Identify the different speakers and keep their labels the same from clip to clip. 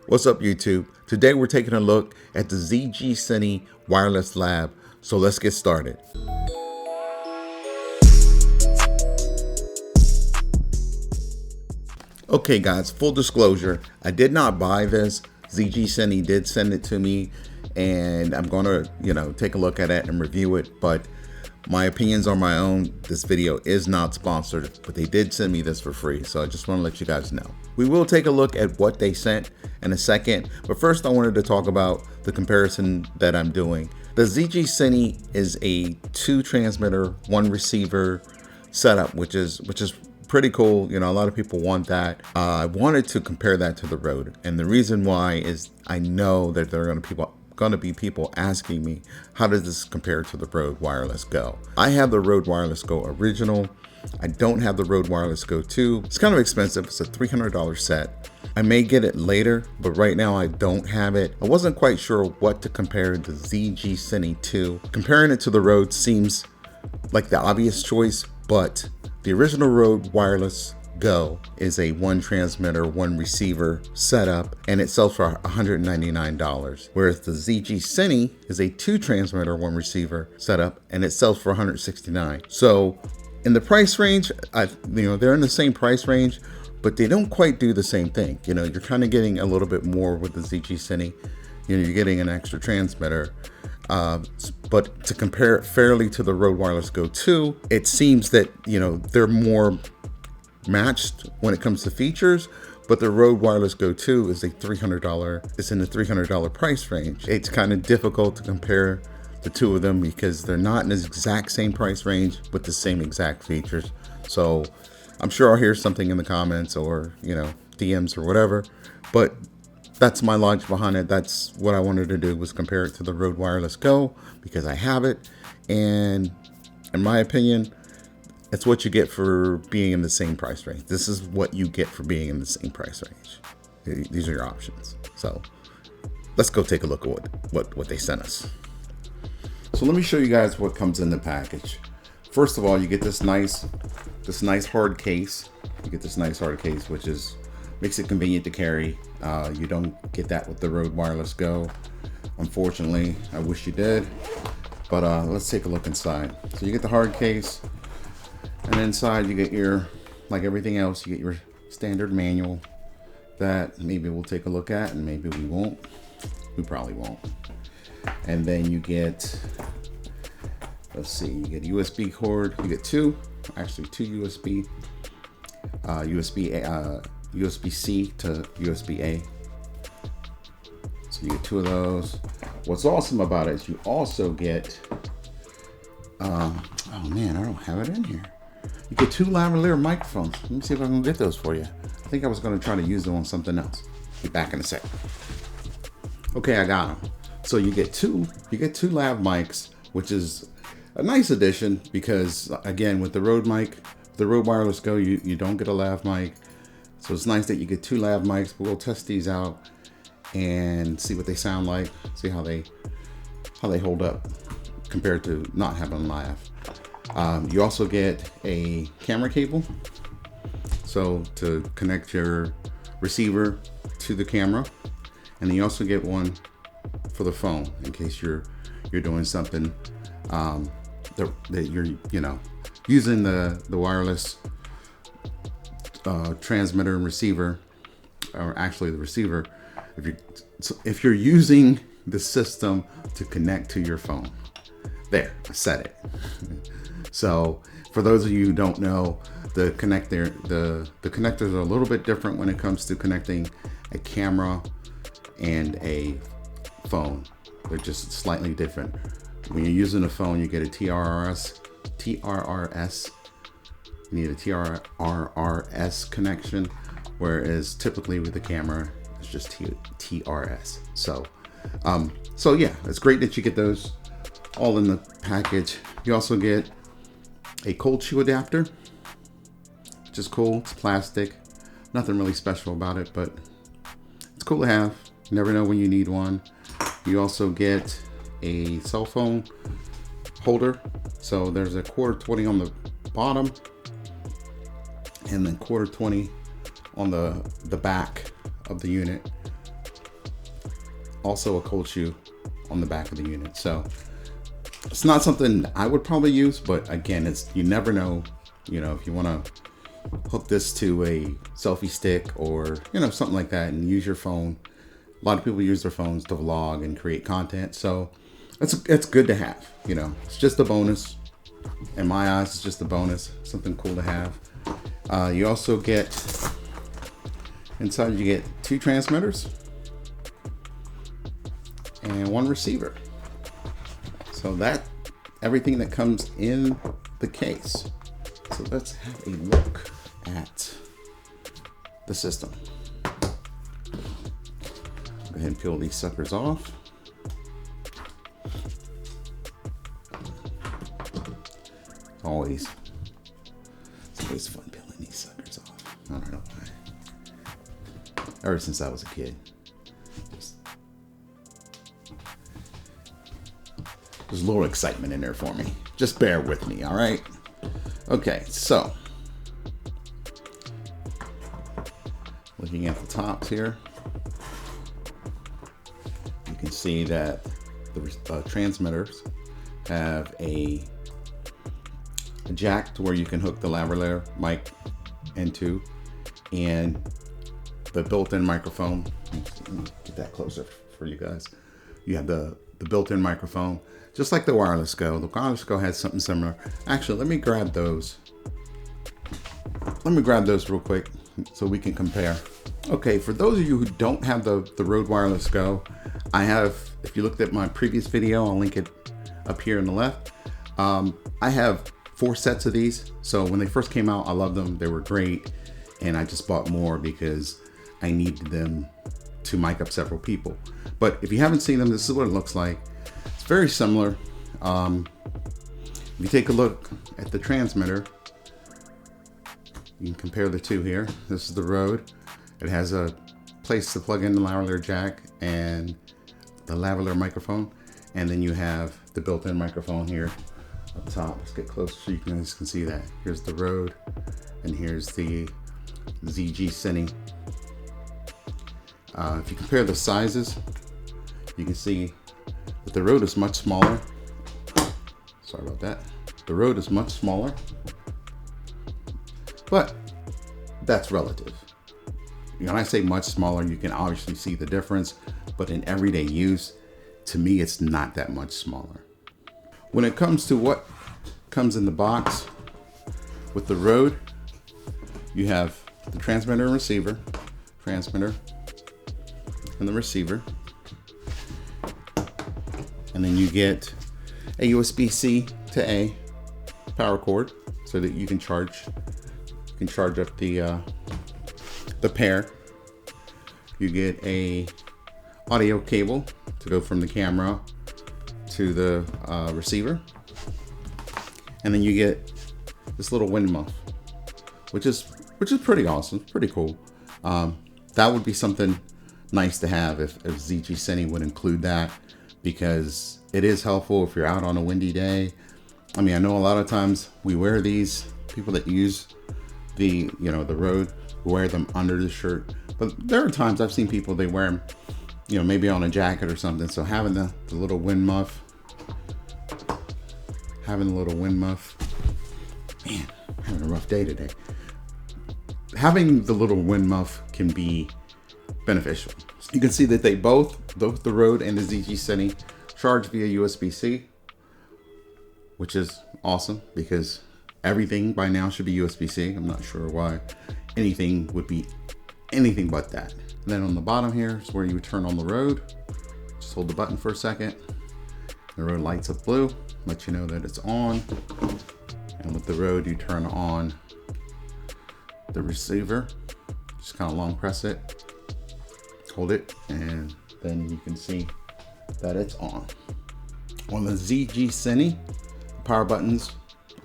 Speaker 1: What's up, YouTube? Today we're taking a look at the ZGCINE Wireless Lab, so let's get started. Okay guys, full disclosure, I did not buy this. ZGCINE did send it to me, and I'm gonna, take a look at it and review it, but my opinions are my own. This video is not sponsored, but they did send me this for free, so I just want to let you guys know. We will take a look at what they sent in a second, but first I wanted to talk about the comparison that I'm doing. The ZGCINE is a 2 transmitter, 1 receiver setup, which is pretty cool. A lot of people want that. I wanted to compare that to the Rode, and the reason why is I know that there are going to be people asking me, how does this compare to the Rode Wireless Go? I have the Rode Wireless Go original. I don't have the Rode Wireless Go 2. It's kind of expensive. It's a $300 set. I may get it later, but right now I don't have it. I wasn't quite sure what to compare the ZGCINE to. Comparing it to the Rode seems like the obvious choice, but the original Rode Wireless Go is a 1 transmitter, 1 receiver setup, and it sells for $199, whereas the ZGCINE is a 2 transmitter, 1 receiver setup, and it sells for $169. So in the price range, they're in the same price range, but they don't quite do the same thing. You're kind of getting a little bit more with the ZGCINE. You're getting an extra transmitter. But to compare it fairly to the Rode Wireless Go 2, it seems that, they're more matched when it comes to features, but the Rode Wireless Go 2 is it's in the $300 price range. It's kind of difficult to compare the two of them because they're not in the exact same price range with the same exact features. So I'm sure I'll hear something in the comments or, DMs or whatever, but that's my logic behind it. That's what I wanted to do, was compare it to the Rode Wireless Go because I have it. And in my opinion, it's what you get for being in the same price range. This is what you get for being in the same price range. These are your options. So let's go take a look at what they sent us. So let me show you guys what comes in the package. First of all, you get this nice hard case. You get this nice hard case, which makes it convenient to carry. You don't get that with the Rode Wireless Go. Unfortunately, I wish you did. But let's take a look inside. So you get the hard case. And inside you get like everything else, you get your standard manual that maybe we'll take a look at and maybe we won't. We probably won't. And then you get, let's see, you get a USB cord. You get two USB, USB-C to USB-A. So you get 2 of those. What's awesome about it is you also get, oh man, I don't have it in here. You get 2 lavalier microphones. Let me see if I can get those for you. I think I was going to try to use them on something else. Be back in a sec. Okay, I got them. So you get two lav mics, which is a nice addition because, again, with the Rode Wireless Go, you don't get a lav mic. So it's nice that you get 2 lav mics. But we'll test these out and see what they sound like. See how they hold up compared to not having lav. You also get a camera cable, so to connect your receiver to the camera, and then you also get one for the phone in case you're doing something that you're using the wireless transmitter and receiver, or actually the receiver, if you're using the system to connect to your phone. There, I said it. So for those of you who don't know, the connectors are a little bit different when it comes to connecting a camera and a phone. They're just slightly different. When you're using a phone, you get a TRRS. You need a TRRS connection, whereas typically with the camera, it's just TRS. So yeah, it's great that you get those all in the package. You also get a cold shoe adapter, which is cool. It's plastic, nothing really special about it, but it's cool to have. You never know when you need one. You also get a cell phone holder. So there's a 1/4 20 on the bottom and then 1/4 20 on the back of the unit. also a cold shoe on the back of the unit. So it's not something I would probably use, but again, it's, you never know, you know, if you want to hook this to a selfie stick or, you know, something like that and use your phone. A lot of people use their phones to vlog and create content. So it's good to have, you know, it's just a bonus. In my eyes, it's just a bonus, something cool to have. You also get, inside you get 2 transmitters and 1 receiver. So that, everything that comes in the case. So let's have a look at the system. Go ahead and peel these suckers off. It's always fun peeling these suckers off. I don't know why. Ever since I was a kid. There's a little excitement in there for me. Just bear with me, all right? Okay, so looking at the tops here, you can see that the transmitters have a jack to where you can hook the lavalier mic into, and the built-in microphone. Let me get that closer for you guys. You have the built-in microphone, just like the Wireless Go. The Wireless Go has something similar. Actually, let me grab those. Let me grab those real quick so we can compare. Okay, for those of you who don't have the Rode Wireless Go, I have, if you looked at my previous video, I'll link it up here on the left. I have 4 sets of these. So when they first came out, I loved them. They were great. And I just bought more because I needed them to mic up several people. But if you haven't seen them, this is what it looks like. It's very similar. If you take a look at the transmitter, you can compare the two here. This is the Rode. It has a place to plug in the lavalier jack and the lavalier microphone. And then you have the built-in microphone here up top. Let's get closer so you guys can see that. Here's the Rode, and here's the ZGCINE. If you compare the sizes, you can see that the Rode is much smaller. Sorry about that. The Rode is much smaller, but that's relative. When I say much smaller, you can obviously see the difference, but in everyday use, to me, it's not that much smaller. When it comes to what comes in the box with the Rode, you have the transmitter and receiver, transmitter and the receiver, and then you get a USB-C to A power cord so that you can charge up the pair. You get a audio cable to go from the camera to the receiver, and then you get this little wind muff, which is pretty awesome. It's pretty cool. That would be something nice to have if ZGCINE would include that, because it is helpful if you're out on a windy day. I mean, I know a lot of times we wear these, people that use the Rode wear them under the shirt, but there are times I've seen people, they wear them, maybe on a jacket or something. So having the little wind muff, man, I'm having a rough day today. Having the little wind muff can be beneficial. You can see that they both the Rode and the ZGCINE charge via USB-C, which is awesome because everything by now should be USB-C. I'm not sure why anything would be anything but that. And then on the bottom here is where you would turn on the Rode. Just hold the button for a second. The Rode lights up blue, let you know that it's on. And with the Rode, you turn on the receiver. Just kind of long press it, hold it, and then you can see that it's on. On the ZGCINE, the power buttons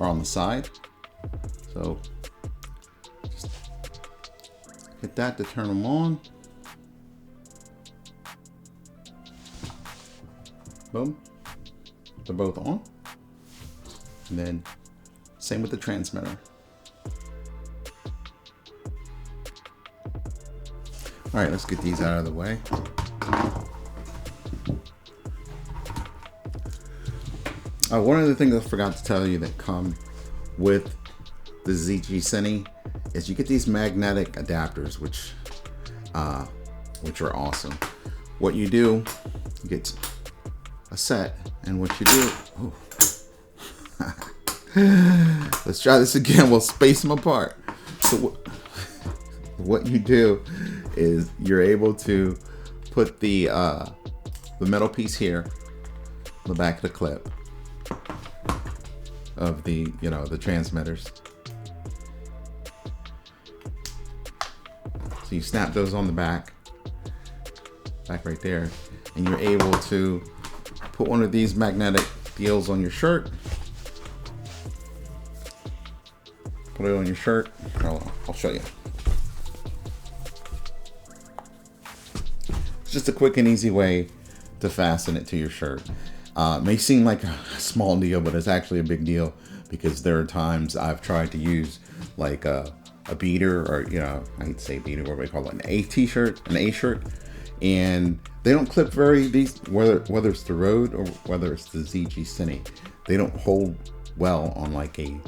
Speaker 1: are on the side. So just hit that to turn them on. Boom. They're both on. And then same with the transmitter. All right, let's get these out of the way. One of the things I forgot to tell you that come with the ZGCINE is you get these magnetic adapters, which are awesome. What you do, you get a set, and what you do, let's try this again. We'll space them apart. So what you do is you're able to put the metal piece here on the back of the clip of the the transmitters. So you snap those on the back right there, and you're able to put one of these magnetic deals on your shirt. Put it on your shirt. I'll show you. It's just a quick and easy way to fasten it to your shirt. It may seem like a small deal, but it's actually a big deal, because there are times I've tried to use like a beater, or I hate to say beater, what do they call it, an A shirt, and they don't clip whether it's the Rode or whether it's the ZGCINE, they don't hold well on like a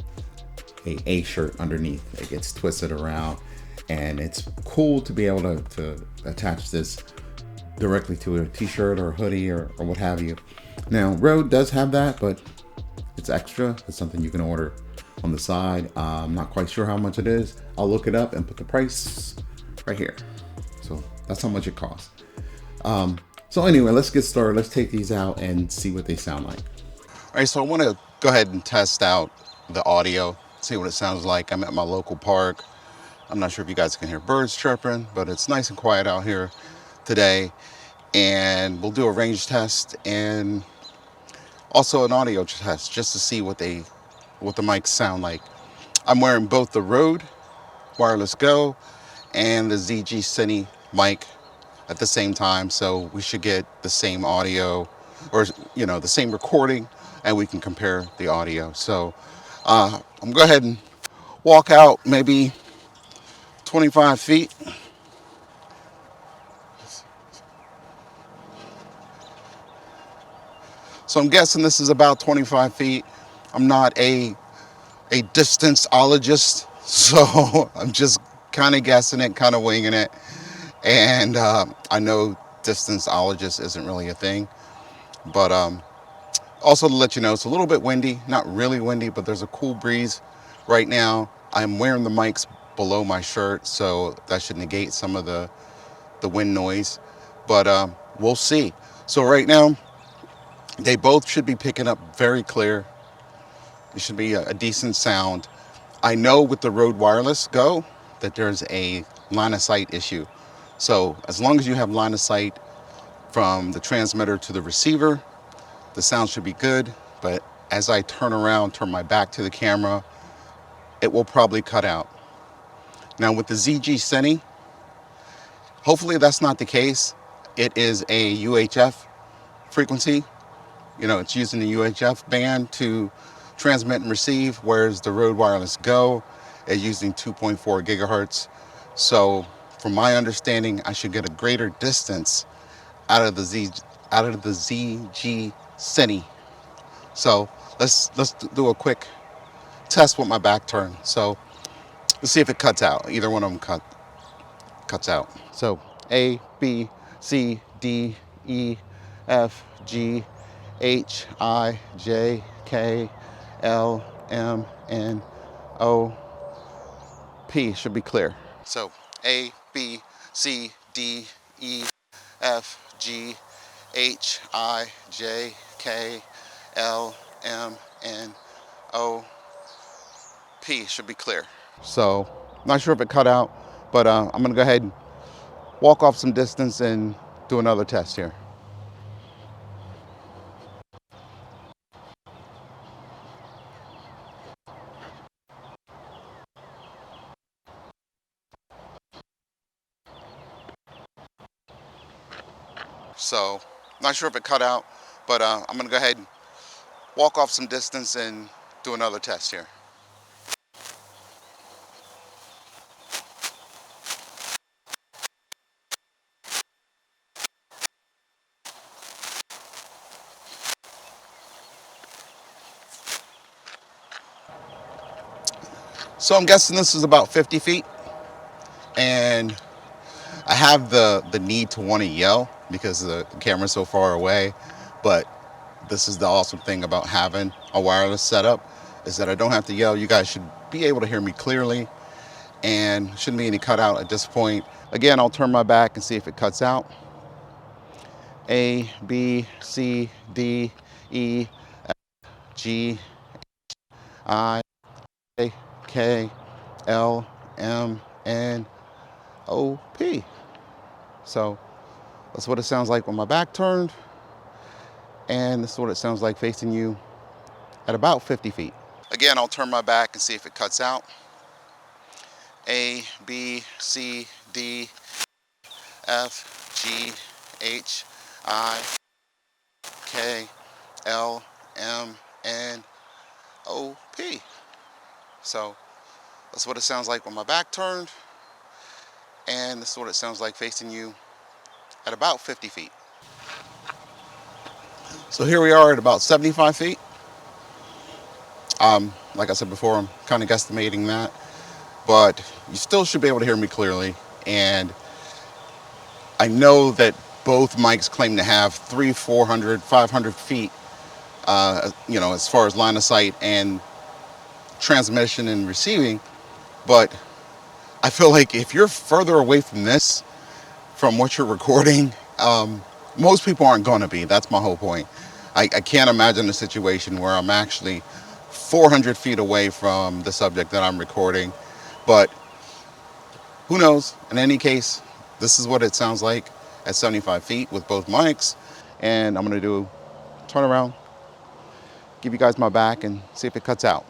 Speaker 1: shirt underneath. It gets twisted around, and it's cool to be able to attach this directly to a t-shirt or a hoodie or what have you. Now Rode does have that, but it's extra. It's something you can order on the side. I'm not quite sure how much it is. I'll look it up and put the price right here. So that's how much it costs. So anyway, let's get started. Let's take these out and see what they sound like. All right, so I want to go ahead and test out the audio, see what it sounds like. I'm at my local park. I'm not sure if you guys can hear birds chirping, but it's nice and quiet out here today. And we'll do a range test and also an audio test just to see what the mics sound like. I'm wearing both the Rode Wireless Go and the ZGCINE mic at the same time, so we should get the same audio, or the same recording, and we can compare the audio. So I'm gonna go ahead and walk out maybe 25 feet. So I'm guessing this is about 25 feet. I'm not a distanceologist, so I'm just kind of guessing it, kind of winging it. And I know distanceologist isn't really a thing, but also to let you know, it's a little bit windy, not really windy, but there's a cool breeze right now. I'm wearing the mics below my shirt, so that should negate some of the wind noise, but we'll see. So right now, they both should be picking up very clear. It should be a decent sound. I know with the Rode Wireless Go that there's a line of sight issue. So as long as you have line of sight from the transmitter to the receiver, the sound should be good. But as I turn my back to the camera, it will probably cut out. Now with the ZGCINE, hopefully that's not the case. It is a UHF frequency. It's using the UHF band to transmit and receive, whereas the Rode Wireless Go is using 2.4 gigahertz. So from my understanding, I should get a greater distance out of the ZGCINE. So let's do a quick test with my back turned. So let's see if it cuts out. Either one of them cuts out. So A, B, C, D, E, F, G, H, I, J, K, L, M, N, O, P should be clear. So A, B, C, D, E, F, G, H, I, J, K, L, M, N, O, P should be clear. So not sure if it cut out, but I'm gonna go ahead and walk off some distance and do another test here. So not sure if it cut out, but I'm gonna go ahead and walk off some distance and do another test here. So I'm guessing this is about 50 feet. And I have the need to want to yell because the camera's so far away. But this is the awesome thing about having a wireless setup is that I don't have to yell. You guys should be able to hear me clearly and shouldn't be any cutout at this point. Again, I'll turn my back and see if it cuts out. A, B, C, D, E, F, G, I, K, L, M, N, O, P. So that's what it sounds like with my back turned. And this is what it sounds like facing you at about 50 feet. Again, I'll turn my back and see if it cuts out. A, B, C, D, F, G, H, I, K, L, M, N, O, P. So that's what it sounds like with my back turned. And this is what it sounds like facing you at about 50 feet. So here we are at about 75 feet. Like I said before, I'm kind of guesstimating that. But you still should be able to hear me clearly. And I know that both mics claim to have 300, 400, 500 feet, as far as line of sight and transmission and receiving. But I feel like if you're further away from this, from what you're recording, most people aren't going to be. That's my whole point. I can't imagine a situation where I'm actually 400 feet away from the subject that I'm recording. But who knows? In any case, this is what it sounds like at 75 feet with both mics. And I'm going to do turn around, give you guys my back, and see if it cuts out.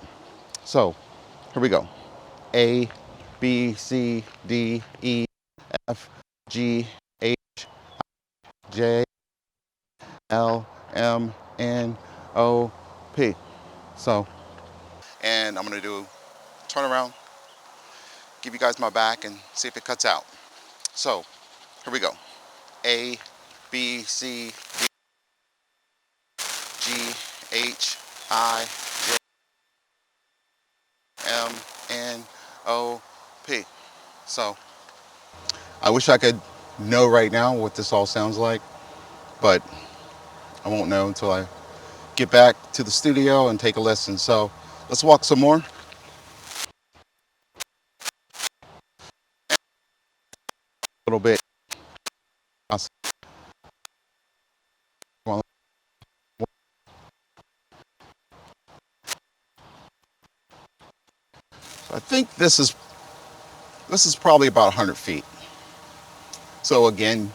Speaker 1: So here we go. A, B, C, D, E, F, G, H, J, L, M, N, O, P. So, and I'm going to do turn around, give you guys my back, and see if it cuts out. So here we go. A, B, C, D, G, H, I, J, M, N, O, P. So I wish I could know right now what this all sounds like, but I won't know until I get back to the studio and take a listen. So let's walk some more. A little bit. I think this is probably about 100 feet. So again,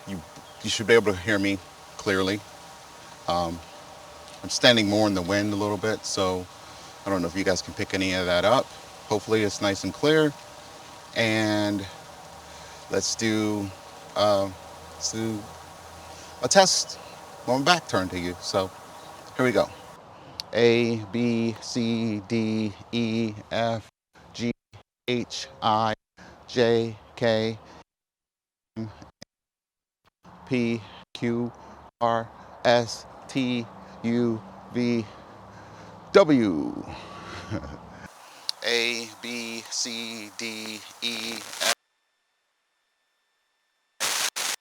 Speaker 1: you should be able to hear me clearly. I'm standing more in the wind a little bit, so I don't know if you guys can pick any of that up. Hopefully it's nice and clear. And let's do a test when my back turned to you. So here we go. A, B, C, D, E, F, G, H, I, J, K, M, P, Q, R, S, T, U, V, W. A, B, C, D, E, F,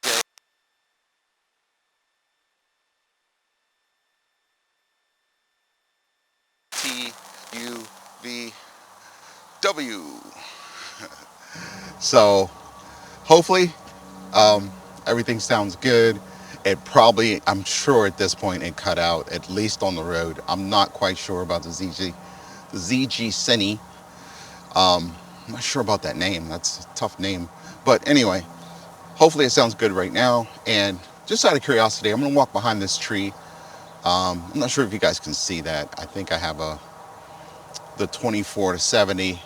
Speaker 1: J, T, U, V, W. So hopefully everything sounds good. It probably, I'm sure at this point it cut out, at least on the road. I'm not quite sure about the ZGCINE. I'm not sure about that name. That's a tough name. But anyway, hopefully it sounds good right now. And just out of curiosity, I'm going to walk behind this tree. I'm not sure if you guys can see that. I think I have the 24 to 70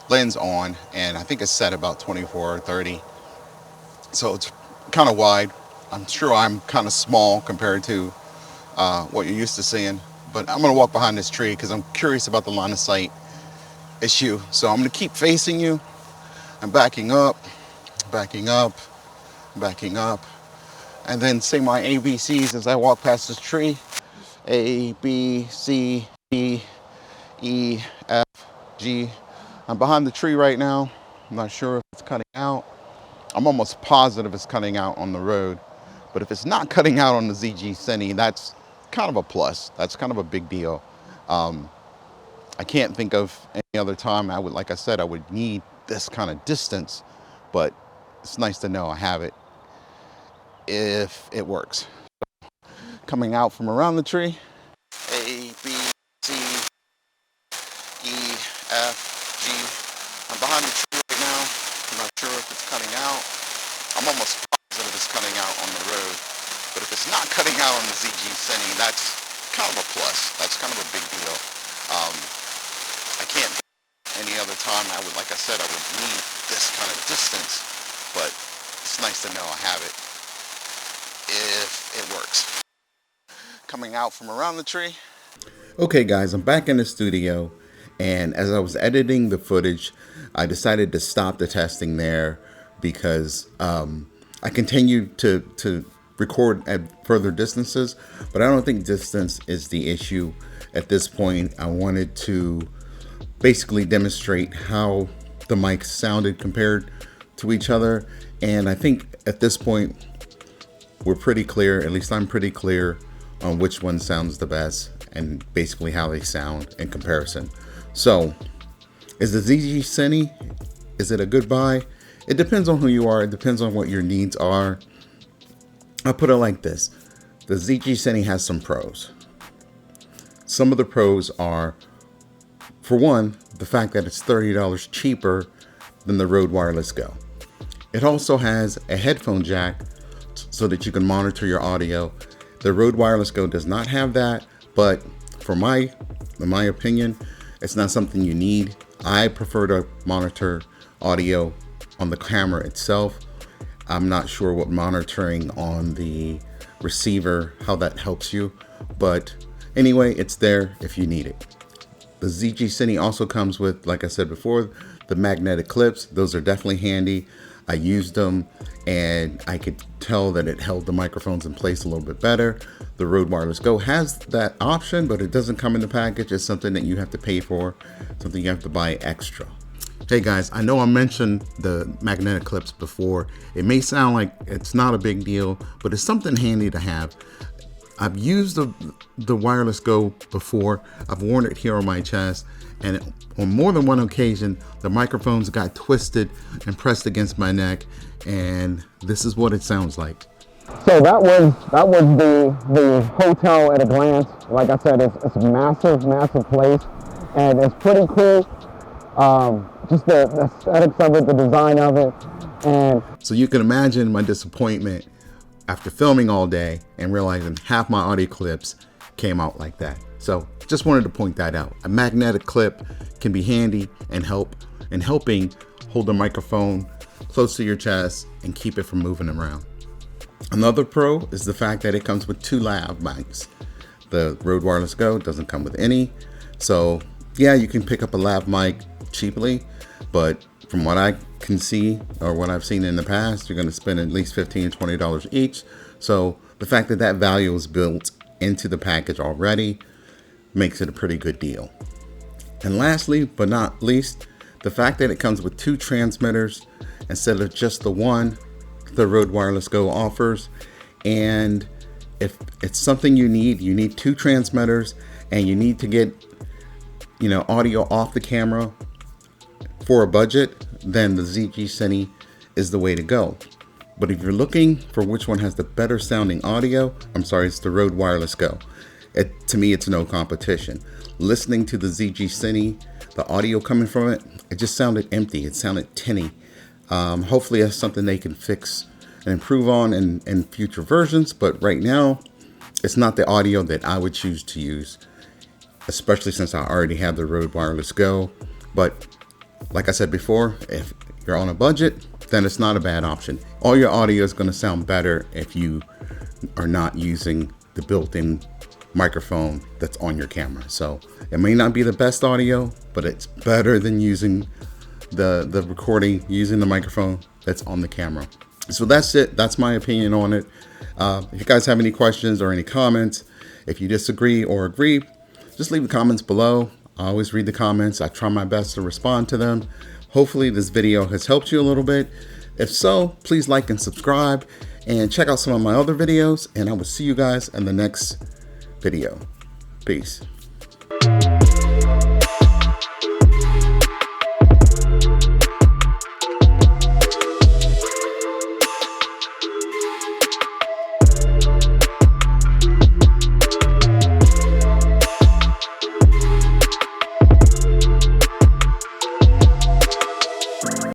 Speaker 1: lens on, and I think it's set about 24 or 30. So it's kind of wide. I'm sure I'm kind of small compared to what you're used to seeing. But I'm going to walk behind this tree because I'm curious about the line of sight issue. So I'm going to keep facing you. I'm backing up, backing up, backing up. And then say my ABCs as I walk past this tree. A, B, C, D, E, F, G. I'm behind the tree right now. I'm not sure if it's cutting out. I'm almost positive it's cutting out on the road. But if it's not cutting out on the ZGCINE, that's kind of a plus. That's kind of a big deal. I can't think of any other time like I said, I would need this kind of distance, but it's nice to know I have it if it works. Coming out from around the tree, A, B, C, E, F, G. I'm behind the tree right now. I'm not sure if it's cutting out. I'm almost positive it's cutting out on the road, but if it's not cutting out on the ZGCINE, that's kind of a plus. That's kind of a big deal. I can't think of any other time like I said, I would need this kind of distance, but it's nice to know I have it if it works. Coming out from around the tree. Okay guys, I'm back in the studio, and as I was editing the footage, I decided to stop the testing there because I continued to record at further distances, but I don't think distance is the issue at this point. I wanted to basically demonstrate how the mics sounded compared to each other, and I think at this point we're pretty clear, at least I'm pretty clear on which one sounds the best and basically how they sound in comparison. So is the ZGCINE, is it a good buy? It depends on who you are. It depends on what your needs are. I'll put it like this. The ZGCINE has some pros. Some of the pros are, for one, the fact that it's $30 cheaper than the Rode Wireless Go. It also has a headphone jack so that you can monitor your audio. The Rode Wireless Go does not have that, but in my opinion, it's not something you need. I prefer to monitor audio on the camera itself. I'm not sure what monitoring on the receiver, how that helps you, but anyway, it's there if you need it. The ZGCINE also comes with, like I said before, the magnetic clips. Those are definitely handy. I used them and I could tell that it held the microphones in place a little bit better. The Rode Wireless Go has that option, but it doesn't come in the package. It's something that you have to pay for, something you have to buy extra. Hey guys, I know I mentioned the magnetic clips before. It may sound like it's not a big deal, but it's something handy to have. I've used the Wireless Go before. I've worn it here on my chest, and on more than one occasion, the microphones got twisted and pressed against my neck, and this is what it sounds like.
Speaker 2: So that was the hotel at a glance. Like I said, it's a massive place, and it's pretty cool. Just the aesthetics of it, the design of it, and
Speaker 1: so you can imagine my disappointment after filming all day and realizing half my audio clips came out like that. So just wanted to point that out. A magnetic clip can be handy and helping hold the microphone close to your chest and keep it from moving around. Another pro is the fact that it comes with 2 lav mics. The Rode Wireless Go doesn't come with any. So yeah, you can pick up a lav mic cheaply, but from what I can see, or what I've seen in the past, you're going to spend at least $15 to $20 each. So the fact that that value is built into the package already makes it a pretty good deal. And lastly, but not least, the fact that it comes with 2 transmitters instead of just the one the Rode Wireless Go offers. And if it's something you need 2 transmitters, and you need to get, audio off the camera for a budget, then the ZGCINE is the way to go. But if you're looking for which one has the better sounding audio, I'm sorry, it's the Rode Wireless Go. To me, it's no competition. Listening to the ZGCINE, the audio coming from it, it just sounded empty. It sounded tinny. Hopefully that's something they can fix and improve on in future versions. But right now, it's not the audio that I would choose to use, especially since I already have the Rode Wireless Go. But like I said before, if you're on a budget, then it's not a bad option. All your audio is going to sound better if you are not using the built-in microphone that's on your camera. So it may not be the best audio, but it's better than using the recording using the microphone that's on the camera. So that's it. That's my opinion on it. If you guys have any questions or any comments, if you disagree or agree, just leave the comments below. I always read the comments. I try my best to respond to them. Hopefully this video has helped you a little bit. If so, please like and subscribe and check out some of my other videos, and I will see you guys in the next video. Peace.